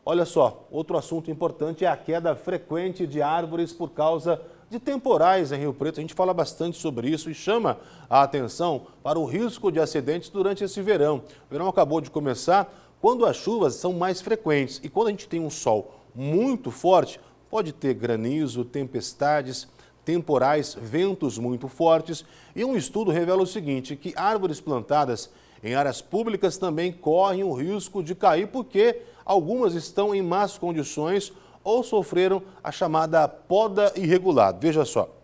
Olha só, outro assunto importante é a queda frequente de árvores por causa de temporais em Rio Preto. A gente fala bastante sobre isso e chama a atenção para o risco de acidentes durante esse verão. O verão acabou de começar, quando as chuvas são mais frequentes e quando a gente tem um sol muito forte, pode ter granizo, tempestades, temporais, ventos muito fortes. E um estudo revela o seguinte, que árvores plantadas em áreas públicas também correm o risco de cair porque algumas estão em más condições ou sofreram a chamada poda irregular. Veja só.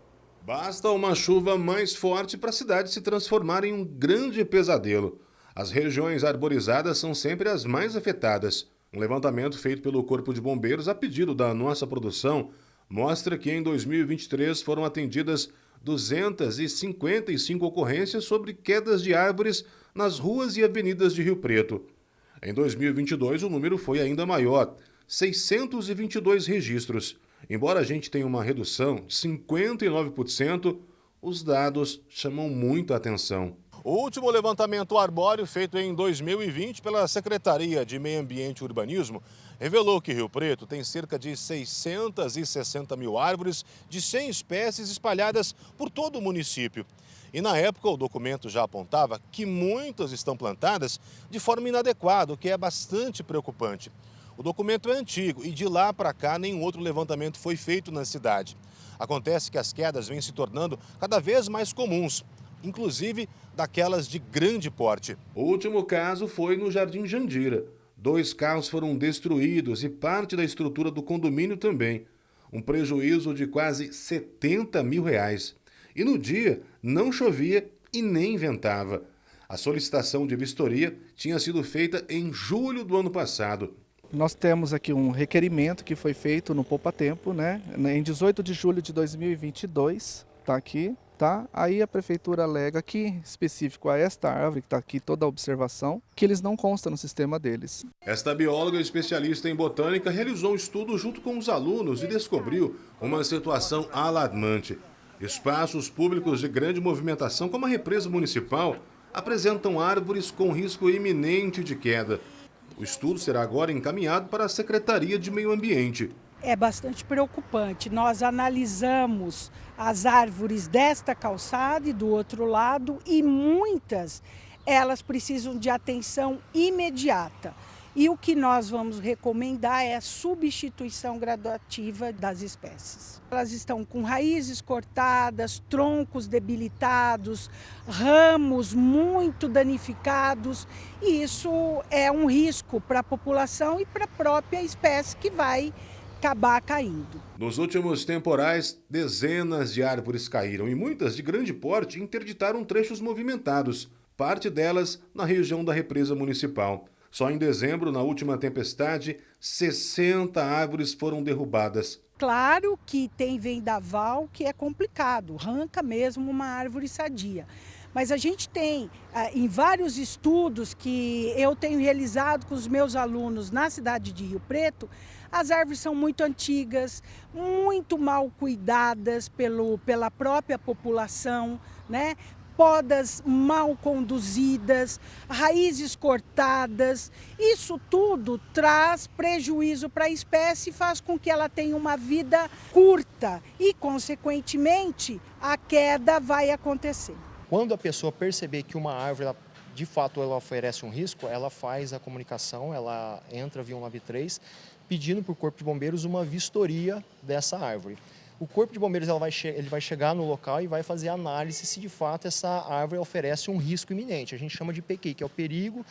Basta uma chuva mais forte para a cidade se transformar em um grande pesadelo. As regiões arborizadas são sempre as mais afetadas. Um levantamento feito pelo Corpo de Bombeiros a pedido da nossa produção mostra que em 2023 foram atendidas 255 ocorrências sobre quedas de árvores nas ruas e avenidas de Rio Preto. Em 2022, o número foi ainda maior, 622 registros. Embora a gente tenha uma redução de 59%, os dados chamam muito a atenção. O último levantamento arbóreo feito em 2020 pela Secretaria de Meio Ambiente e Urbanismo revelou que Rio Preto tem cerca de 660 mil árvores de 100 espécies espalhadas por todo o município. E na época o documento já apontava que muitas estão plantadas de forma inadequada, o que é bastante preocupante. O documento é antigo e de lá para cá nenhum outro levantamento foi feito na cidade. Acontece que as quedas vêm se tornando cada vez mais comuns, inclusive daquelas de grande porte. O último caso foi no Jardim Jandira. 2 carros foram destruídos e parte da estrutura do condomínio também. Um prejuízo de quase R$70 mil. E no dia não chovia e nem ventava. A solicitação de vistoria tinha sido feita em julho do ano passado. Nós temos aqui um requerimento que foi feito no Poupa Tempo, né? Em 18 de julho de 2022, está aqui, tá? Aí a prefeitura alega que, específico a esta árvore, que está aqui toda a observação, que eles não constam no sistema deles. Esta bióloga especialista em botânica realizou um estudo junto com os alunos e descobriu uma situação alarmante. Espaços públicos de grande movimentação, como a represa municipal, apresentam árvores com risco iminente de queda. O estudo será agora encaminhado para a Secretaria de Meio Ambiente. É bastante preocupante. Nós analisamos as árvores desta calçada e do outro lado e muitas elas precisam de atenção imediata. E o que nós vamos recomendar é a substituição gradativa das espécies. Elas estão com raízes cortadas, troncos debilitados, ramos muito danificados, e isso é um risco para a população e para a própria espécie que vai acabar caindo. Nos últimos temporais, dezenas de árvores caíram e muitas de grande porte interditaram trechos movimentados, parte delas na região da represa municipal. Só em dezembro, na última tempestade, 60 árvores foram derrubadas. Claro que tem vendaval que é complicado, arranca mesmo uma árvore sadia. Mas a gente tem, em vários estudos que eu tenho realizado com os meus alunos na cidade de Rio Preto, as árvores são muito antigas, muito mal cuidadas pela própria população, né? Podas mal conduzidas, raízes cortadas, isso tudo traz prejuízo para a espécie e faz com que ela tenha uma vida curta e, consequentemente, a queda vai acontecer. Quando a pessoa perceber que uma árvore, de fato, ela oferece um risco, ela faz a comunicação, ela entra via 193, pedindo para o Corpo de Bombeiros uma vistoria dessa árvore. O Corpo de Bombeiros ele vai chegar no local e vai fazer análise se de fato essa árvore oferece um risco iminente. A gente chama de PQI, que é o perigo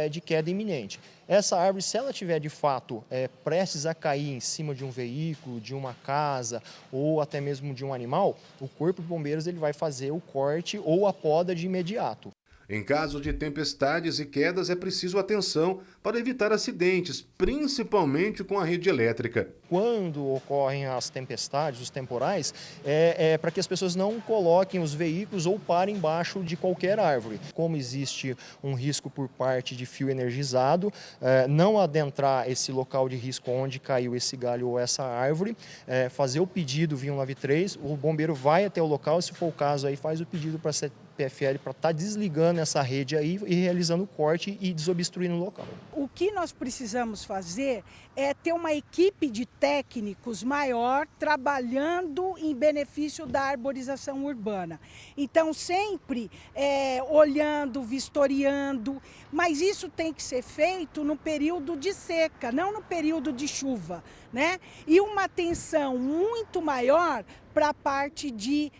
de queda iminente. Essa árvore, se ela tiver de fato prestes a cair em cima de um veículo, de uma casa ou até mesmo de um animal, o Corpo de Bombeiros ele vai fazer o corte ou a poda de imediato. Em caso de tempestades e quedas, é preciso atenção para evitar acidentes, principalmente com a rede elétrica. Quando ocorrem as tempestades, os temporais, é para que as pessoas não coloquem os veículos ou parem embaixo de qualquer árvore. Como existe um risco por parte de fio energizado, não adentrar esse local de risco onde caiu esse galho ou essa árvore, fazer o pedido via 193, o bombeiro vai até o local, se for o caso, aí faz o pedido para ser PFL para estar desligando essa rede aí e realizando o corte e desobstruindo o local. O que nós precisamos fazer é ter uma equipe de técnicos maior trabalhando em benefício da arborização urbana. Então, sempre olhando, vistoriando, mas isso tem que ser feito no período de seca, não no período de chuva, né? E uma atenção muito maior para a parte de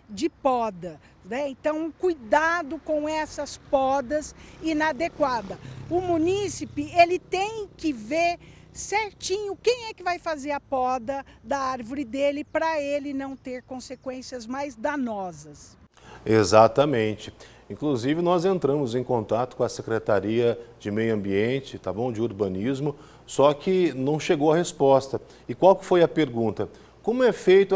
poda, né? Então, cuidado com essas podas inadequadas. O munícipe, ele tem que ver certinho quem é que vai fazer a poda da árvore dele para ele não ter consequências mais danosas. Exatamente. Inclusive, nós entramos em contato com a Secretaria de Meio Ambiente, tá bom, de Urbanismo, só que não chegou a resposta. E qual que foi a pergunta? Como é feito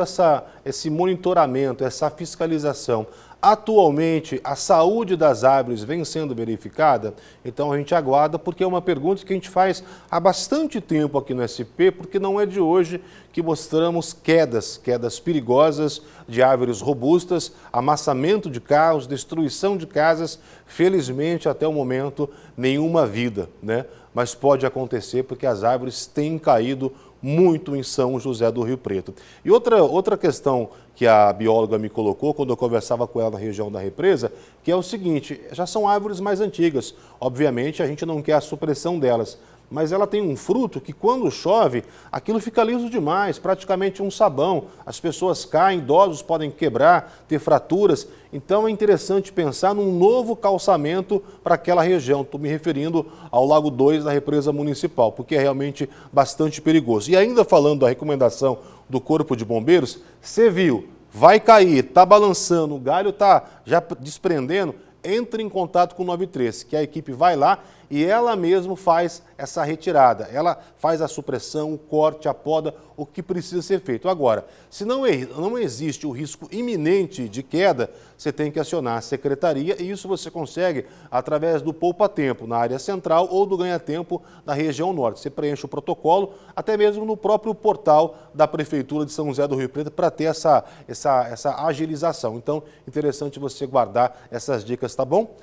esse monitoramento, essa fiscalização? Atualmente, a saúde das árvores vem sendo verificada? Então a gente aguarda, porque é uma pergunta que a gente faz há bastante tempo aqui no SP, porque não é de hoje que mostramos quedas perigosas de árvores robustas, amassamento de carros, destruição de casas. Felizmente, até o momento, nenhuma vida, né? Mas pode acontecer porque as árvores têm caído muito em São José do Rio Preto. E outra questão que a bióloga me colocou quando eu conversava com ela na região da represa, que é o seguinte: já são árvores mais antigas. Obviamente, a gente não quer a supressão delas, mas ela tem um fruto que, quando chove, aquilo fica liso demais, praticamente um sabão. As pessoas caem, idosos podem quebrar, ter fraturas. Então é interessante pensar num novo calçamento para aquela região. Estou me referindo ao Lago 2 da represa municipal, porque é realmente bastante perigoso. E ainda falando da recomendação do Corpo de Bombeiros, você viu, vai cair, está balançando, o galho está já desprendendo, entre em contato com o 93, que a equipe vai lá e ela mesmo faz essa retirada. Ela faz a supressão, o corte, a poda, o que precisa ser feito. Agora, se não existe o risco iminente de queda, você tem que acionar a secretaria e isso você consegue através do poupa-tempo na área central ou do ganha-tempo na região norte. Você preenche o protocolo, até mesmo no próprio portal da Prefeitura de São José do Rio Preto, para ter essa agilização. Então, interessante você guardar essas dicas, tá bom?